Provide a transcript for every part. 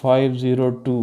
502۔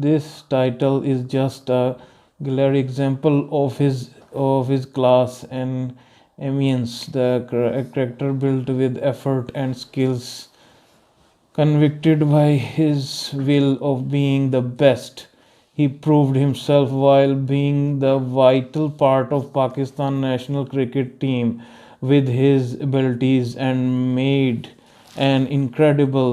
This title is just a glaring example of his class and eminence. The character built with effort and skills, convicted by his will of being the best. He proved himself while being the vital part of Pakistan national cricket team with his abilities and made an incredible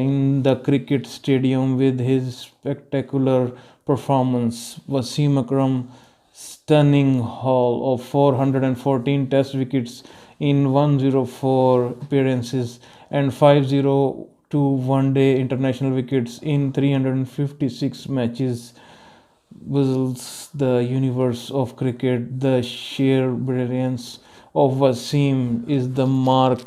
In the cricket stadium with his spectacular performance, Wasim Akram stunning haul of 414 test wickets in 104 appearances and 502 one-day international wickets in 356 matches puzzles the universe of cricket. The sheer brilliance of Wasim is the mark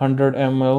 100 ml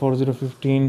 4015